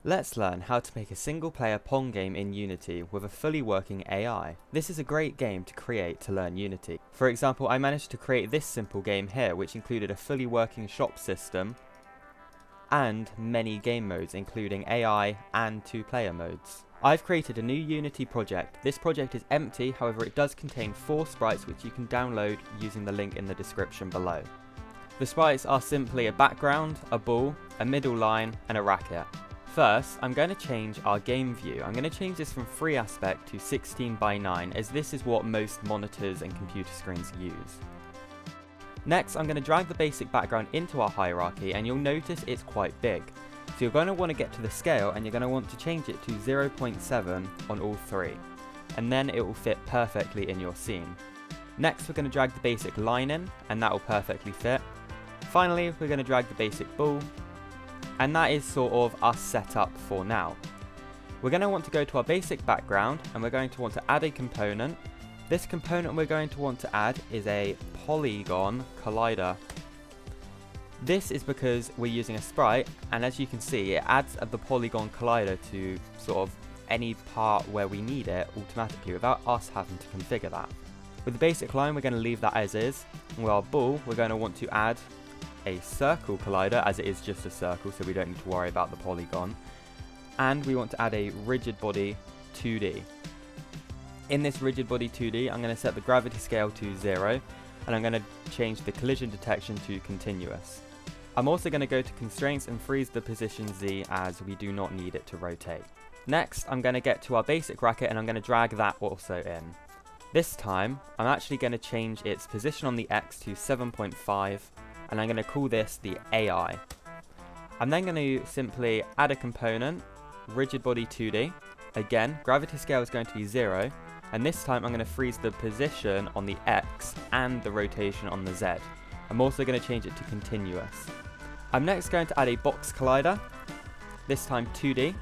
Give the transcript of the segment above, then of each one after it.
Let's learn how to make a single-player Pong game in Unity with a fully working AI. This is a great game to create to learn Unity. For example, I managed to create this simple game here, which included a fully working shop system and many game modes, including AI and 2-player modes. I've created a new Unity project. This project is empty, however it does contain 4 sprites which you can download using the link in the description below. The sprites are simply a background, a ball, a middle line and a racket. First, I'm going to change our game view. I'm going to change this from free aspect to 16:9 as this is what most monitors and computer screens use. Next, I'm going to drag the basic background into our hierarchy and you'll notice it's quite big. So you're going to want to get to the scale and you're going to want to change it to 0.7 on all 3. And then it will fit perfectly in your scene. Next, we're going to drag the basic line in and that will perfectly fit. Finally, we're going to drag the basic ball. And that is sort of us set up for now. We're going to want to go to our basic background and we're going to want to add a component. This component we're going to want to add is a polygon collider. This is because we're using a sprite and as you can see it adds the polygon collider to sort of any part where we need it automatically without us having to configure that. With the basic line we're going to leave that as is, and with our ball we're going to want to add a circle collider as it is just a circle so we don't need to worry about the polygon, and we want to add a rigid body 2D. In this rigid body 2D I'm going to set the gravity scale to 0 and I'm going to change the collision detection to continuous. I'm also going to go to constraints and freeze the position Z as we do not need it to rotate. Next I'm going to get to our basic racket and I'm going to drag that also in. This time I'm actually going to change its position on the X to 7.5 and I'm going to call this the AI. I'm then going to simply add a component, rigid body 2D. Again, gravity scale is going to be 0, and this time I'm going to freeze the position on the X and the rotation on the Z. I'm also going to change it to continuous. I'm next going to add a box collider, this time 2D,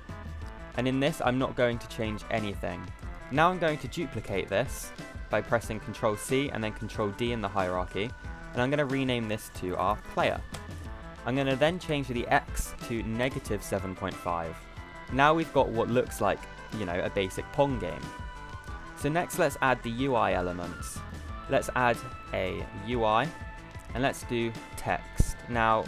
and in this I'm not going to change anything. Now I'm going to duplicate this by pressing Ctrl C and then Ctrl D in the hierarchy. And I'm going to rename this to our player. I'm going to then change the X to -7.5. Now we've got what looks like, a basic Pong game. So next let's add the UI elements. Let's add a UI and let's do text. Now,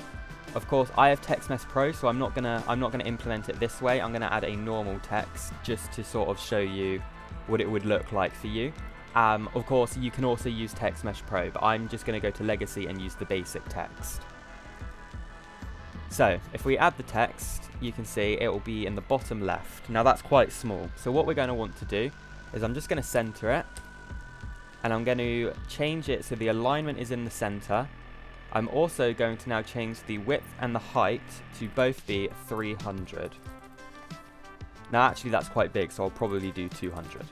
of course, I have Text Mesh Pro, so I'm not gonna implement it this way. I'm gonna add a normal text just to sort of show you what it would look like for you. Of course, you can also use Text Mesh Pro, but I'm just going to go to Legacy and use the basic text. So, if we add the text, you can see it will be in the bottom left. Now that's quite small, so what we're going to want to do is I'm just going to center it, and I'm going to change it so the alignment is in the center. I'm also going to now change the width and the height to both be 300. Now actually that's quite big, so I'll probably do 200.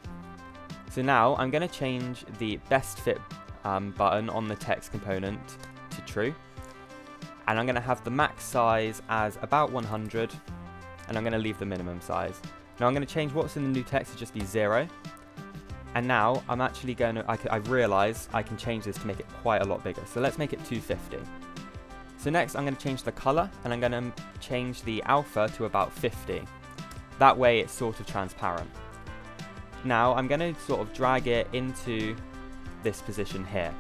So now I'm going to change the best fit button on the text component to true. And I'm going to have the max size as about 100. And I'm going to leave the minimum size. Now I'm going to change what's in the new text to just be 0. And now I'm actually going to, I've realized I can change this to make it quite a lot bigger. So let's make it 250. So next I'm going to change the color and I'm going to change the alpha to about 50. That way it's sort of transparent. Now I'm going to sort of drag it into this position here.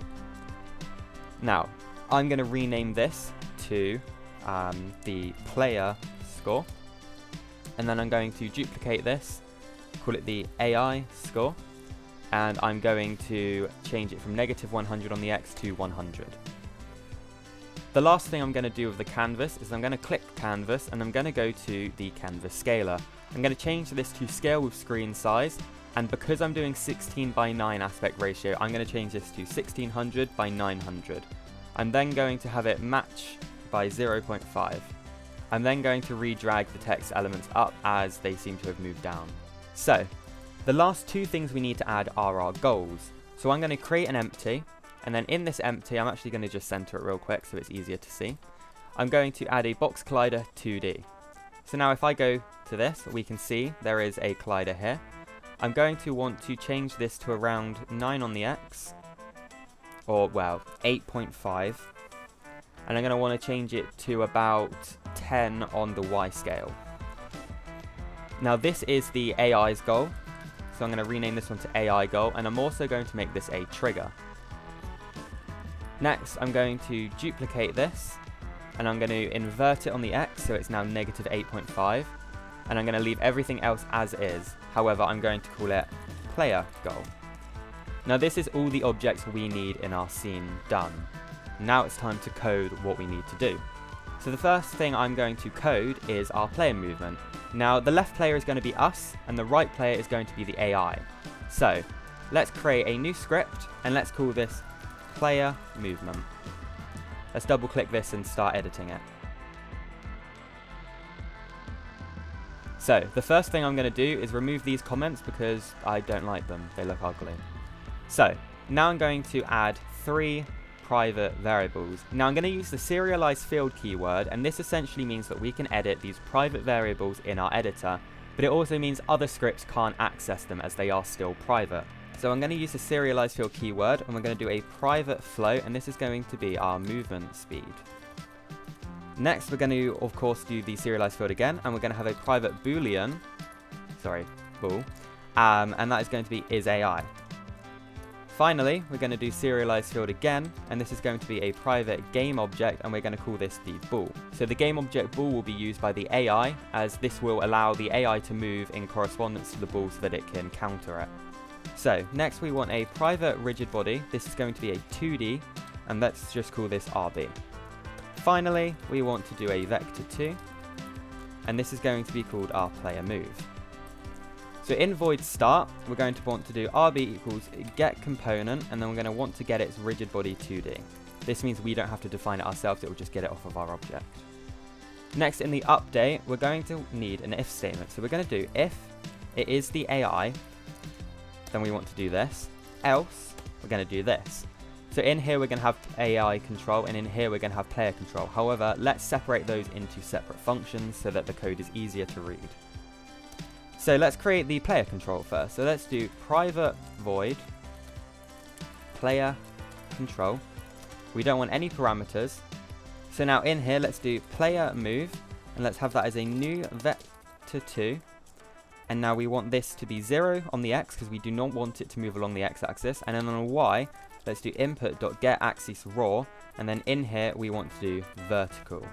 Now I'm going to rename this to the player score, and then I'm going to duplicate this, call it the AI score, and I'm going to change it from -100 on the X to 100. The last thing I'm going to do with the canvas is I'm going to click canvas and I'm going to go to the canvas scaler. I'm going to change this to scale with screen size. And because I'm doing 16:9 aspect ratio, I'm going to change this to 1600:900. I'm then going to have it match by 0.5. I'm then going to redrag the text elements up as they seem to have moved down. So, the last 2 things we need to add are our goals. So I'm going to create an empty, and then in this empty, I'm actually going to just center it real quick so it's easier to see. I'm going to add a box collider 2D. So now if I go to this, we can see there is a collider here. I'm going to want to change this to around 9 on the X, or well, 8.5, and I'm going to want to change it to about 10 on the Y scale. Now this is the AI's goal, so I'm going to rename this one to AI goal, and I'm also going to make this a trigger. Next, I'm going to duplicate this, and I'm going to invert it on the X, so it's now negative 8.5, and I'm going to leave everything else as is. However, I'm going to call it player goal. Now this is all the objects we need in our scene done. Now it's time to code what we need to do. So the first thing I'm going to code is our player movement. Now the left player is going to be us, and the right player is going to be the AI. So let's create a new script, and let's call this player movement. Let's double click this and start editing it. So the first thing I'm going to do is remove these comments because I don't like them, they look ugly. So now I'm going to add 3 private variables. Now I'm going to use the serialized field keyword, and this essentially means that we can edit these private variables in our editor, but it also means other scripts can't access them as they are still private. So I'm going to use the serialized field keyword, and we're going to do a private float, and this is going to be our movement speed. Next, we're going to, of course, do the serialized field again, and we're going to have a private boolean, bool, and that is going to be isAI. Finally, we're going to do serialized field again, and this is going to be a private game object, and we're going to call this the bool. So the game object bool will be used by the AI, as this will allow the AI to move in correspondence to the bool so that it can counter it. So next we want a private rigid body. This is going to be a 2D, and let's just call this RB. Finally, we want to do a vector2, and this is going to be called our player move. So in void start, we're going to want to do RB equals get component, and then we're going to want to get its rigid body 2D. This means we don't have to define it ourselves, it will just get it off of our object. Next, in the update, we're going to need an if statement. So we're going to do if it is the AI, then we want to do this, else we're going to do this. So in here we're going to have AI control, and in here we're going to have player control. However, let's separate those into separate functions so that the code is easier to read. So let's create the player control first. So let's do private void player control. We don't want any parameters. So now in here, let's do player move, and let's have that as a new vector2. And now we want this to be 0 on the X because we do not want it to move along the X-axis. And then on the Y, let's do input.getAxisRaw, and then in here we want to do vertical.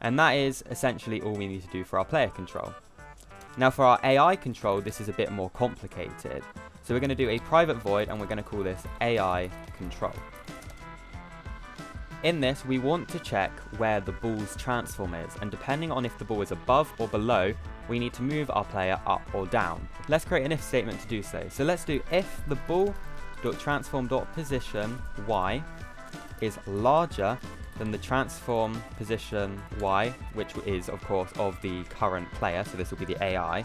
And that is essentially all we need to do for our player control. Now for our AI control, this is a bit more complicated. So we're going to do a private void, and we're going to call this AI control. In this, we want to check where the bool's transform is, and depending on if the bool is above or below, we need to move our player up or down. Let's create an if statement to do so. So let's do if the bool.transform.position y is larger than the transform position y, which is of course of the current player, so this will be the AI,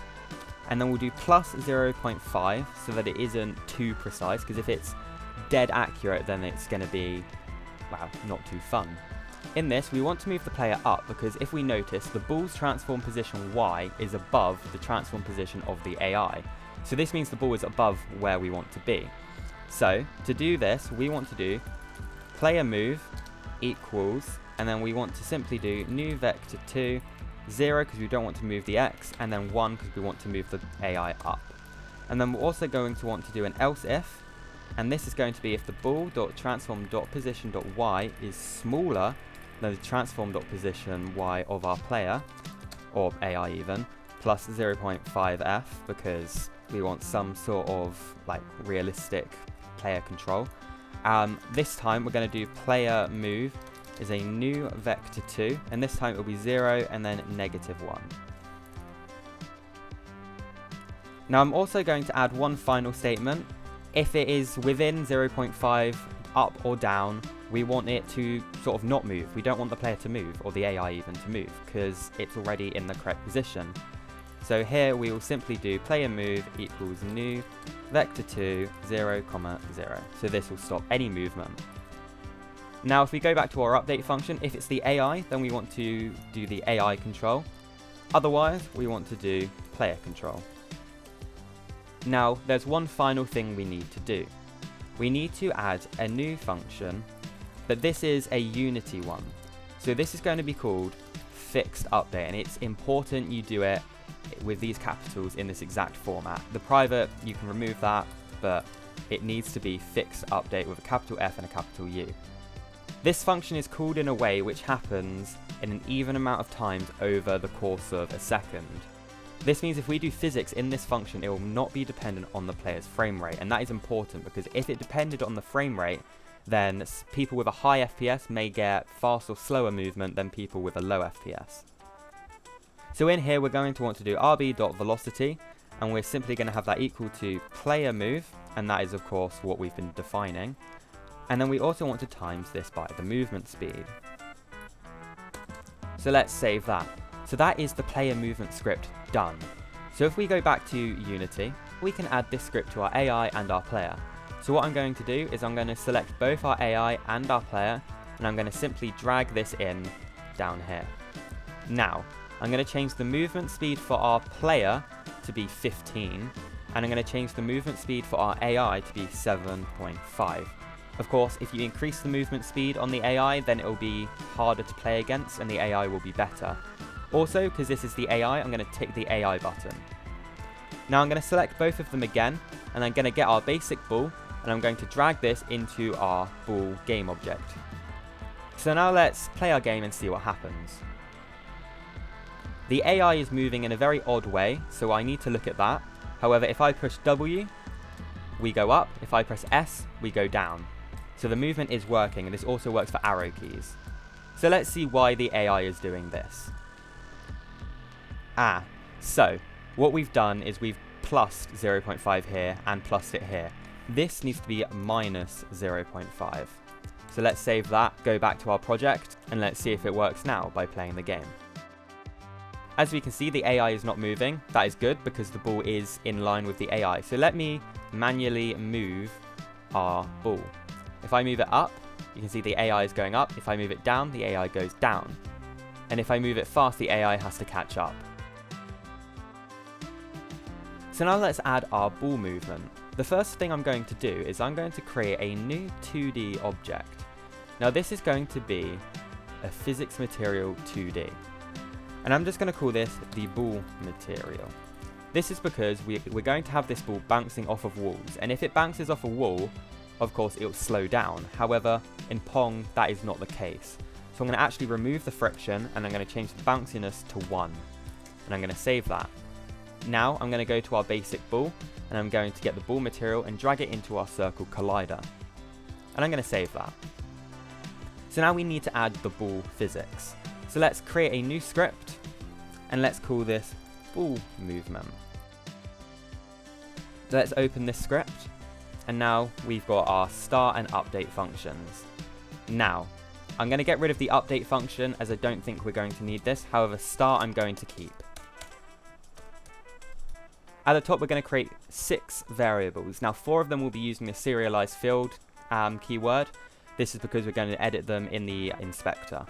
and then we'll do plus 0.5 so that it isn't too precise, because if it's dead accurate then it's going to be, wow, not too fun. In this, we want to move the player up because if we notice, the bool's transform position y is above the transform position of the AI. So this means the bool is above where we want to be. So to do this, we want to do player move equals, and then we want to simply do new vector2, 0 because we don't want to move the X, and then 1 because we want to move the AI up. And then we're also going to want to do an else if, and this is going to be if the bool.transform.position.y is smaller than the transform.position.y of our player, or AI even, plus 0.5f because we want some sort of like realistic player control. This time we're going to do player move is a new vector2, and this time it will be 0 and then -1. Now I'm also going to add one final statement. If it is within 0.5 up or down, we want it to sort of not move. We don't want the player to move, or the AI even to move, because it's already in the correct position. So here we will simply do player move equals new vector2 0, 0. So this will stop any movement. Now if we go back to our update function, if it's the AI, then we want to do the AI control. Otherwise, we want to do player control. Now there's one final thing we need to do. We need to add a new function, but this is a Unity one. So this is going to be called fixed update, and it's important you do it with these capitals in this exact format. The private, you can remove that, but it needs to be fixed update with a capital F and a capital U. This function is called in a way which happens in an even amount of times over the course of a second. This means if we do physics in this function, it will not be dependent on the player's frame rate, and that is important because if it depended on the frame rate, then people with a high FPS may get fast or slower movement than people with a low FPS. So in here we're going to want to do rb.velocity, and we're simply going to have that equal to player move, and that is of course what we've been defining. And then we also want to times this by the movement speed. So let's save that. So that is the player movement script done. So if we go back to Unity, we can add this script to our AI and our player. So what I'm going to do is I'm going to select both our AI and our player, and I'm going to simply drag this in down here. Now, I'm going to change the movement speed for our player to be 15, and I'm going to change the movement speed for our AI to be 7.5. Of course, if you increase the movement speed on the AI, then it will be harder to play against and the AI will be better. Also, because this is the AI, I'm going to tick the AI button. Now I'm going to select both of them again, and I'm going to get our basic ball, and I'm going to drag this into our ball game object. So now let's play our game and see what happens. The AI is moving in a very odd way, so I need to look at that. However, if I push W, we go up. If I press S, we go down. So the movement is working, and this also works for arrow keys. So let's see why the AI is doing this. So what we've done is we've plussed 0.5 here and plussed it here. This needs to be minus 0.5. So let's save that, go back to our project, and let's see if it works now by playing the game. As we can see, the AI is not moving. That is good because the ball is in line with the AI. So let me manually move our ball. If I move it up, you can see the AI is going up. If I move it down, the AI goes down. And if I move it fast, the AI has to catch up. So now let's add our ball movement. The first thing I'm going to do is I'm going to create a new 2D object. Now this is going to be a physics material 2D. And I'm just going to call this the ball material. This is because we're going to have this ball bouncing off of walls. And if it bounces off a wall, of course it will slow down. However, in Pong, that is not the case. So I'm going to actually remove the friction, and I'm going to change the bounciness to 1. And I'm going to save that. Now I'm going to go to our basic ball, and I'm going to get the ball material and drag it into our circle collider. And I'm going to save that. So now we need to add the ball physics. So let's create a new script, and let's call this ball movement. So let's open this script, and now we've got our start and update functions. Now, I'm going to get rid of the update function as I don't think we're going to need this. However, start I'm going to keep. At the top, we're going to create 6 variables. Now, 4 of them will be using the serialized field keyword. This is because we're going to edit them in the inspector.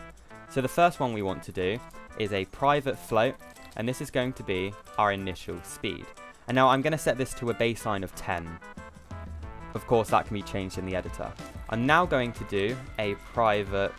So the first one we want to do is a private float, and this is going to be our initial speed. And now I'm going to set this to a baseline of 10. Of course, that can be changed in the editor. I'm now going to do a private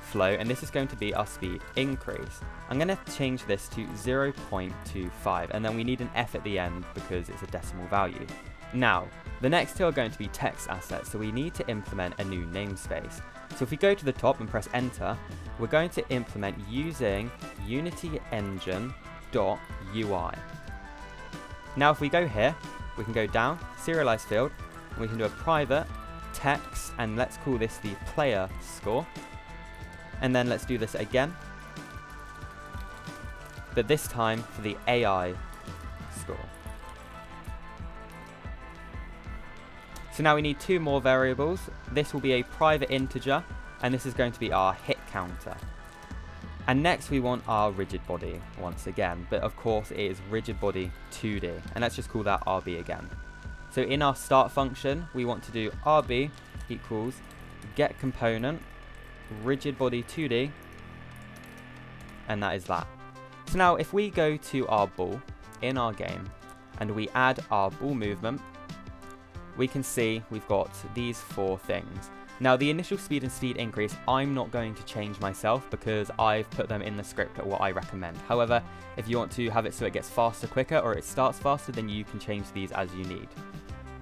float, and this is going to be our speed increase. I'm going to change this to 0.25, and then we need an F at the end because it's a decimal value. Now, the next 2 are going to be text assets, so we need to implement a new namespace. So if we go to the top and press enter, we're going to implement using Unity Engine.UI. Now if we go here, we can go down, serialized field, and we can do a private text, and let's call this the player score. And then let's do this again, but this time for the AI score. So now we need 2 more variables. This will be a private integer, and this is going to be our hit counter. And next we want our rigid body once again, but of course it is rigid body 2D, and let's just call that RB again. So in our start function, we want to do RB equals get component rigid body 2D, and that is that. So now if we go to our ball in our game and we add our ball movement, we can see we've got these 4 things. Now the initial speed and speed increase, I'm not going to change myself because I've put them in the script at what I recommend. However, if you want to have it so it gets faster quicker or it starts faster, then you can change these as you need.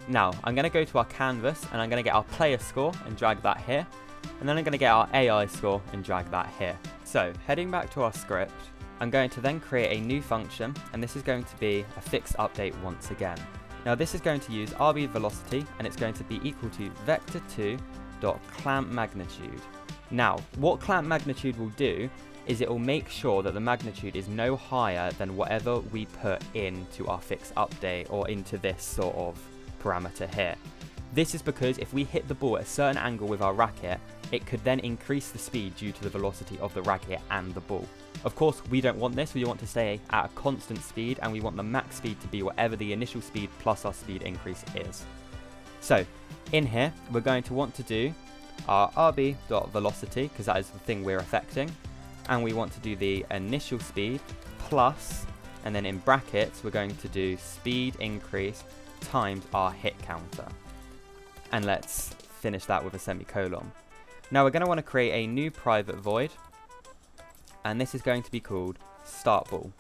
Now, I'm going to go to our canvas and I'm going to get our player score and drag that here. And then I'm going to get our AI score and drag that here. So, heading back to our script, I'm going to then create a new function, and this is going to be a fixed update once again. Now this is going to use RB velocity, and it's going to be equal to vector2.clamp magnitude. Now, what clamp magnitude will do is it will make sure that the magnitude is no higher than whatever we put into our fixed update or into this sort of parameter here. This is because if we hit the ball at a certain angle with our racket, it could then increase the speed due to the velocity of the racket and the ball. Of course, we don't want this, we want to stay at a constant speed, and we want the max speed to be whatever the initial speed plus our speed increase is. So, in here, we're going to want to do our rb.velocity, because that is the thing we're affecting, and we want to do the initial speed plus, and then in brackets, we're going to do speed increase times our hit counter. And let's finish that with a semicolon. Now we're going to want to create a new private void, and this is going to be called start ball.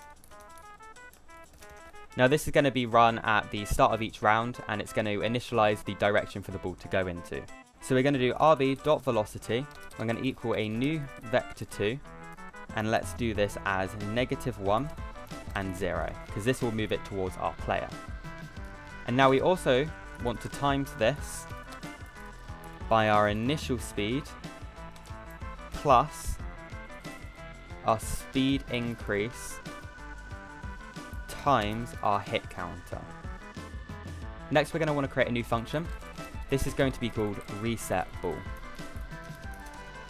Now this is going to be run at the start of each round, and it's going to initialize the direction for the ball to go into. So we're going to do rb.velocity. I'm going to equal a new vector2, and let's do this as -1 and 0, because this will move it towards our player. And now we also want to times this by our initial speed plus our speed increase times our hit counter. Next, we're going to want to create a new function. This is going to be called reset ball.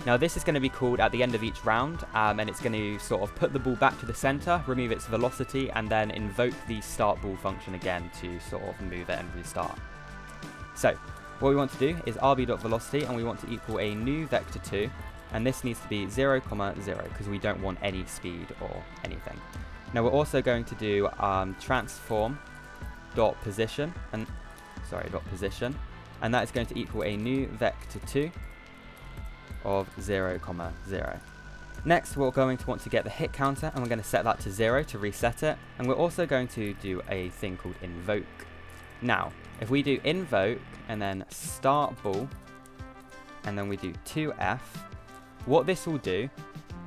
Now this is going to be called at the end of each round, and it's going to sort of put the ball back to the center, remove its velocity, and then invoke the start ball function again to sort of move it and restart. So what we want to do is rb.velocity, and we want to equal a new vector2, and this needs to be 0, 0, because we don't want any speed or anything. Now we're also going to do transform.position, and that is going to equal a new vector2 of 0, 0. Next, we're going to want to get the hit counter, and we're going to set that to 0 to reset it, and we're also going to do a thing called invoke. Now, if we do invoke and then start ball, and then we do 2f, what this will do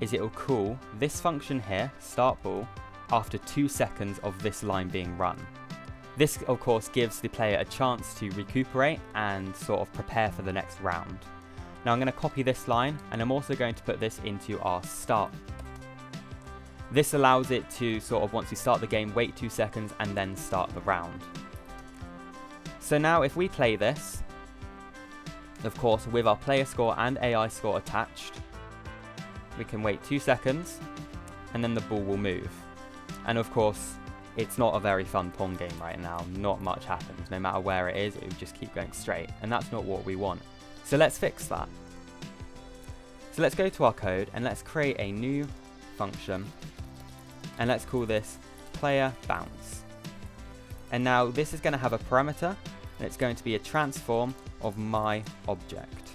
is it will call this function here, start ball, after 2 seconds of this line being run. This, of course, gives the player a chance to recuperate and sort of prepare for the next round. Now I'm going to copy this line, and I'm also going to put this into our start. This allows it to sort of, once you start the game, wait 2 seconds and then start the round. So now if we play this, of course with our player score and AI score attached, we can wait 2 seconds and then the ball will move. And of course, it's not a very fun Pong game right now. Not much happens. No matter where it is, it will just keep going straight. And that's not what we want. So let's fix that. So let's go to our code and let's create a new function. And let's call this player bounce. And now this is going to have a parameter, and it's going to be a transform of my object.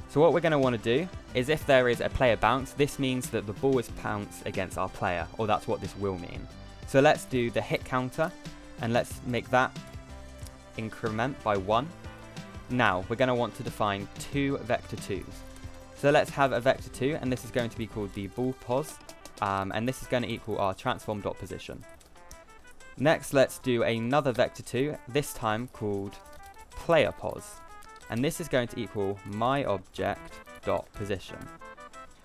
So what we're going to want to do is, if there is a player bounce, this means that the ball is bounced against our player, or that's what this will mean. So let's do the hit counter, and let's make that increment by 1. Now we're going to want to define 2 vector2s. So let's have a vector2, and this is going to be called the ball pos, and this is going to equal our transform.position. Next, let's do another vector2, this time called player pos, and this is going to equal my object.position.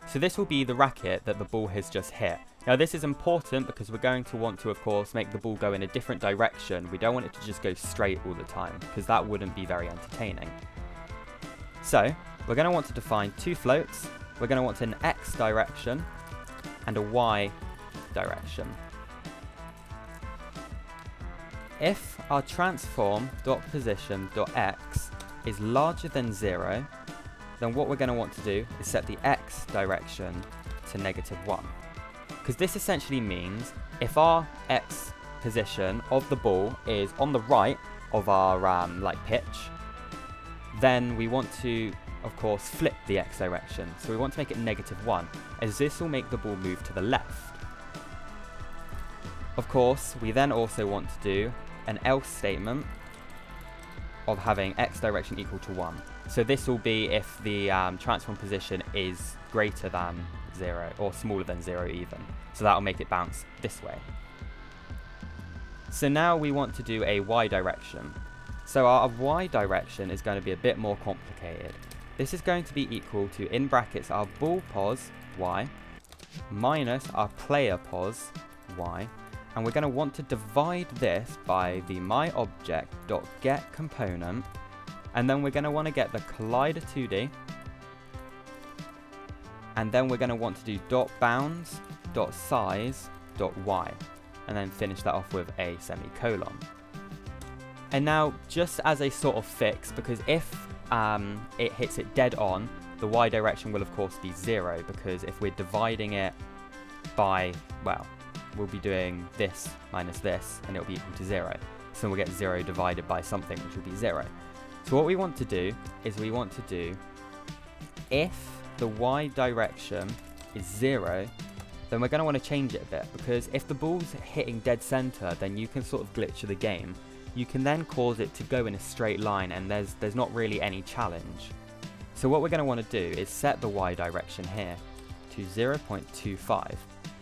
So this will be the racket that the ball has just hit. Now this is important because we're going to want to, of course, make the ball go in a different direction. We don't want it to just go straight all the time, because that wouldn't be very entertaining. So we're going to want to define 2 floats. We're going to want an X direction and a Y direction. If our transform.position.x is larger than 0, then what we're going to want to do is set the X direction to -1. Because this essentially means if our X position of the ball is on the right of our pitch, then we want to, of course, flip the x direction. So we want to make it -1, as this will make the ball move to the left. Of course, we then also want to do an else statement of having x direction equal to 1. So this will be if the transform position is greater than 0 or smaller than 0 even. So that will make it bounce this way. So now we want to do a y direction. So our y direction is going to be a bit more complicated. This is going to be equal to, in brackets, our ball pos y minus our player pos y. And we're going to want to divide this by the myObject.getComponent, and then we're going to want to get the collider2D, and then we're going to want to do .bounds.size.y, and then finish that off with a semicolon. And now, just as a sort of fix, because if it hits it dead on, the y direction will of course be 0, because if we're dividing it by, well, we'll be doing this minus this, and it'll be equal to 0. So we'll get 0 divided by something, which will be 0. So what we want to do is we want to do, if the y direction is 0, then we're going to want to change it a bit, because if the ball's hitting dead center, then you can sort of glitch the game. You can then cause it to go in a straight line, and there's not really any challenge. So what we're going to want to do is set the y direction here to 0.25.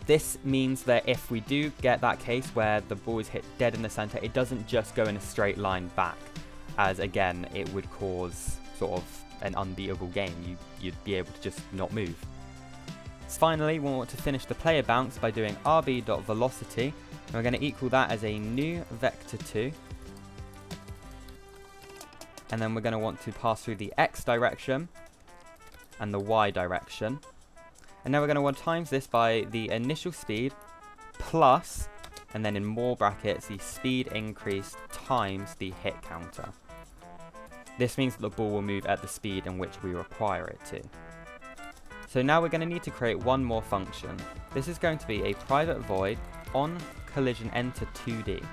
This means that if we do get that case where the ball is hit dead in the center, it doesn't just go in a straight line back, as again, it would cause sort of an unbeatable game. You'd be able to just not move. Finally, we want to finish the player bounce by doing rb.velocity, and we're going to equal that as a new vector2. And then we're going to want to pass through the x direction and the y direction. And now we're going to want to times this by the initial speed plus, and then in more brackets, the speed increase times the hit counter. This means that the ball will move at the speed in which we require it to. So now we're going to need to create one more function. This is going to be a private void on collision enter 2D.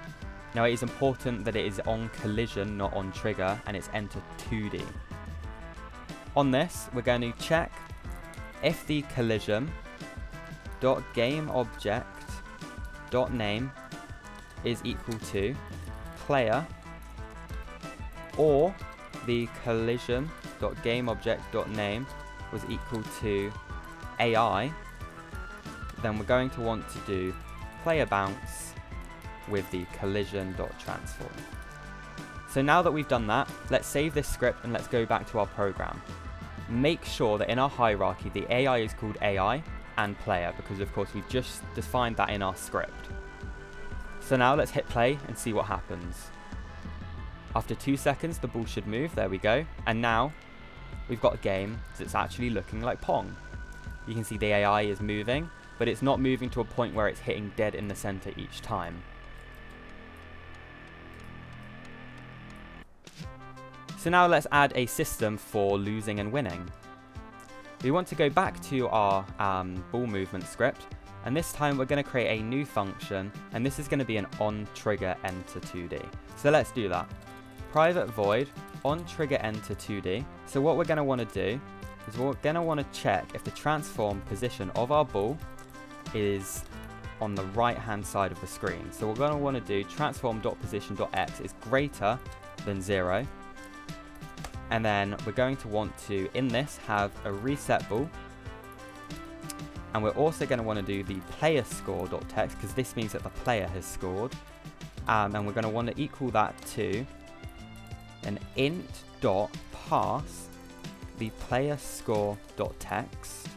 Now it is important that it is on collision, not on trigger, and it's enter 2D. On this, we're going to check if the collision.gameObject.name is equal to player, or the collision.gameObject.name was equal to AI, then we're going to want to do player bounce with the collision.transform. So now that we've done that, let's save this script and let's go back to our program. Make sure that in our hierarchy the AI is called AI and player, because of course we've just defined that in our script. So now let's hit play and see what happens. After 2 seconds the ball should move, there we go, and now we've got a game that's actually looking like Pong. You can see the AI is moving, but it's not moving to a point where it's hitting dead in the center each time. So now let's add a system for losing and winning. We want to go back to our ball movement script, and this time we're going to create a new function, and this is going to be an onTriggerEnter2D. So let's do that. Private void onTriggerEnter2D. So what we're going to want to do is we're going to want to check if the transform position of our ball is on the right hand side of the screen. So we're going to want to do transform.position.x is greater than 0. And then we're going to want to, in this, have a reset ball. And we're also going to want to do the player score.text, because this means that the player has scored. And we're going to want to equal that to an int.pass the player score.text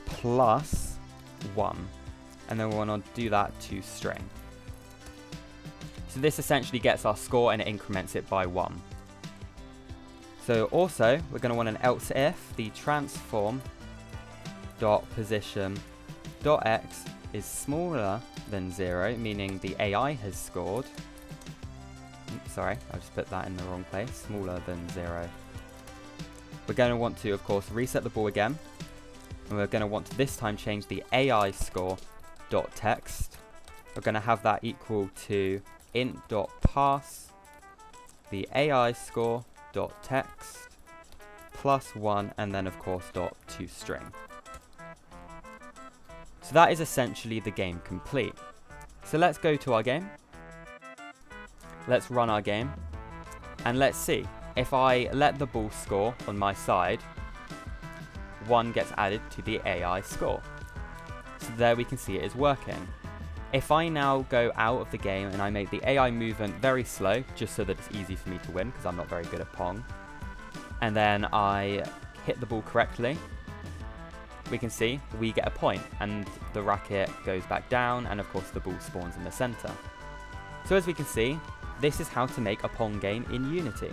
plus 1. And then we want to do that to string. So this essentially gets our score and it increments it by 1. So also, we're going to want an else if the transform.position.x is smaller than 0, meaning the AI has scored. Oops, sorry, I just put that in the wrong place. Smaller than 0. We're going to want to, of course, reset the ball again. And we're going to want to this time change the AI score.text. We're going to have that equal to int.pass the AI score dot text plus 1 and then of course dot toString. So that is essentially the game complete. So let's go to our game. Let's run our game. And let's see. If I let the ball score on my side, 1 gets added to the AI score. So there we can see it is working. If I now go out of the game and I make the AI movement very slow, just so that it's easy for me to win, because I'm not very good at Pong, and then I hit the ball correctly, we can see we get a point, and the racket goes back down, and of course the ball spawns in the center. So as we can see, this is how to make a Pong game in Unity.